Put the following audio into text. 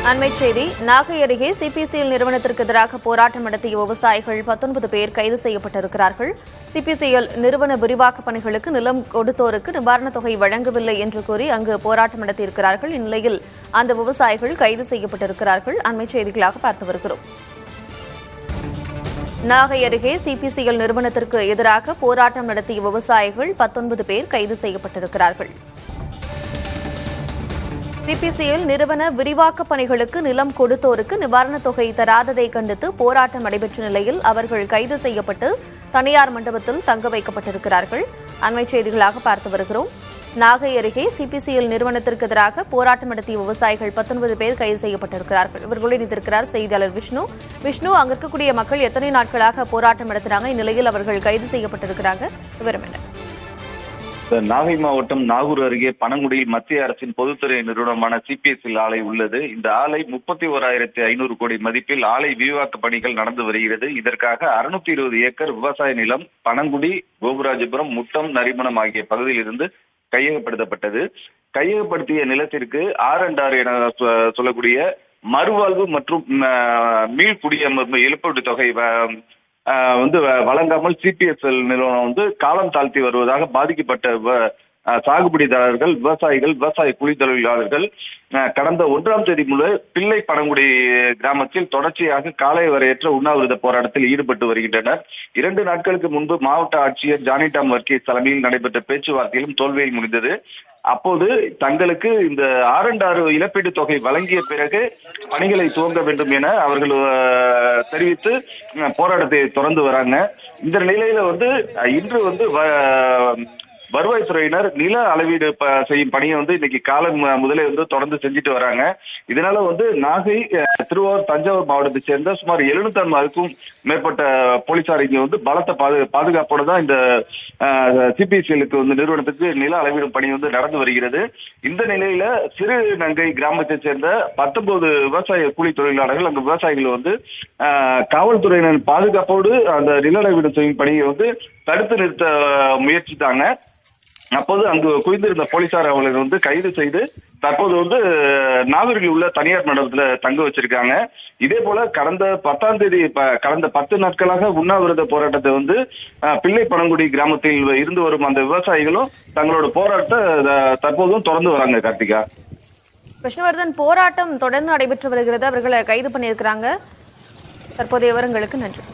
அண்மை செய்தி நாகை அருகே சிபிசிஎல் நிறுவனத்திற்கு எதிராக போராட்டம் நடத்திய விவசாயிகள் 19 பேர் கைது செய்யப்பட்டிருக்கிறார்கள். சிபிசிஎல் நிறுவன விரிவாக்க பணிகளுக்கு நிலம் கொடுத்தோருக்கு நிவாரணத் தொகை வழங்கவில்லை என்று கூறி அங்கு போராட்டம் நடத்தியிருக்கிறார்கள். இந்நிலையில் அந்த விவசாயிகள் கைது செய்யப்பட்டிருக்கிறார்கள். அண்மை செய்திகளாக பார்த்து வருகிறோம். நாகை அருகே சிபிசிஎல் நிறுவனத்திற்கு எதிராக போராட்டம் நடத்திய விவசாயிகள் 19 பேர் கைது செய்யப்பட்டிருக்கிறார்கள். சிபிசிஎல் நிறுவன விரிவாக்க பணிகளுக்கு நிலம் கொடுத்தோருக்கு நிவாரணத் தொகை தராததை கண்டித்து போராட்டம் நடைபெற்ற நிலையில் அவர்கள் கைது செய்யப்பட்டு தனியார் மண்டபத்தில் தங்க வைக்கப்பட்டிருக்கிறார்கள். அண்மை செய்திகளாக பார்த்து வருகிறோம். நாகை அருகே சிபிசிஎல் நிறுவனத்திற்கு எதிராக போராட்டம் நடத்திய விவசாயிகள் 19 பேர் கைது செய்யப்பட்டிருக்கிறார்கள். இவர்களுடன் இணைந்திருக்கிறார் செய்தியாளர் விஷ்ணு. அங்க இருக்கக்கூடிய மக்கள் எத்தனை நாட்களாக போராட்டம் நடத்தினாங்க? இந்நிலையில் அவர்கள் கைது செய்யப்பட்டிருக்கிறாங்க. விவரம் என்ன? நாகை மாவட்டம் நாகூர் அருகே பனங்குடியில் மத்திய அரசின் பொதுத்துறை நிறுவனமான சிபிஎஸ்எல் ஆலை உள்ளது. இந்த ஆலை 31,500 கோடி மதிப்பில் ஆலை விரிவாக்க பணிகள் நடந்து வருகிறது. இதற்காக 620 ஏக்கர் விவசாய நிலம் பனங்குடி, கோபுராஜபுரம், முட்டம், நரிமணம் ஆகிய பகுதியில் இருந்து கையகப்படுத்தப்பட்டது. கையகப்படுத்திய நிலத்திற்கு R&R என சொல்லக்கூடிய மறுவாழ்வு மற்றும் மீள்குடியமர்வு இழப்பீட்டு தொகை வழங்காமல் சிபிஎஸ்எல் நிறுவனம் காலம் தாழ்த்தி வருவதாக பாதிக்கப்பட்ட சாகுபடிதாரர்கள், விவசாயிகள், விவசாய கூலி தொழிலாளர்கள் கடந்த 1ஆம் தேதி முதல் பிள்ளை பனங்குடி கிராமத்தில் தொடர்ச்சியாக காலை வரையற்ற உண்ணாவிரத போராட்டத்தில் ஈடுபட்டு வருகின்றனர். 2 நாட்களுக்கு முன்பு மாவட்ட ஆட்சியர் ஜானிடாம் வர்கீஸ் தலைமையில் நடைபெற்ற பேச்சுவார்த்தையிலும் தோல்வியில் முடிந்தது. அப்போது தங்களுக்கு இந்த R&R இழப்பீட்டு தொகை வழங்கிய பிறகு பணிகளை துவங்க வேண்டும் என அவர்கள் தெரிவித்து போராட்டத்தை தொடர்ந்து வராங்க. இந்த நிலையில இன்று வருவாய்த்துறையினர் நில அளவீடு செய்யும் பணியை இன்னைக்கு காலம் முதலே தொடர்ந்து செஞ்சுட்டு வராங்க. இதனால நாகை, திருவாரூர், தஞ்சாவூர் மாவட்டத்தை சேர்ந்த சுமார் 750க்கும் மேற்பட்ட போலீசார் இங்க பலத்த பாதுகாப்போட தான் இந்த சிபிசிஎலுக்கு நிறுவனத்துக்கு நில அளவீடும் பணி நடந்து வருகிறது. இந்த நிலையில சிறுநங்கை கிராமத்தை சேர்ந்த 19 விவசாய கூலி தொழிலாளர்கள் அங்கு விவசாயிகள் காவல்துறையினர் பாதுகாப்போடு அந்த நில அளவீடு செய்யும் பணியை தடுத்து நிறுத்த முயற்சித்தாங்க. அப்போது அங்கு குவிந்திருந்த போலீசார் அவர்களை கைது செய்து தற்போது நாகூரில் உள்ள தனியார் மண்டபத்தில் தங்க வச்சிருக்காங்க. இதே போல கடந்த 10ஆம் தேதி கடந்த 10 நாட்களாக உண்ணாவிரத போராட்டத்தை பிள்ளை பனங்குடி கிராமத்தில் இருந்து வரும் அந்த விவசாயிகளும் தங்களோட போராட்டத்தை தற்போதும் தொடர்ந்து வராங்க. கார்த்திகா, விஷ்ணுவர்தன், போராட்டம் தொடர்ந்து நடைபெற்று வருகிறது. அவர்களை கைது பண்ணியிருக்கிறாங்க. தற்போதைய விவரங்களுக்கு நன்றி.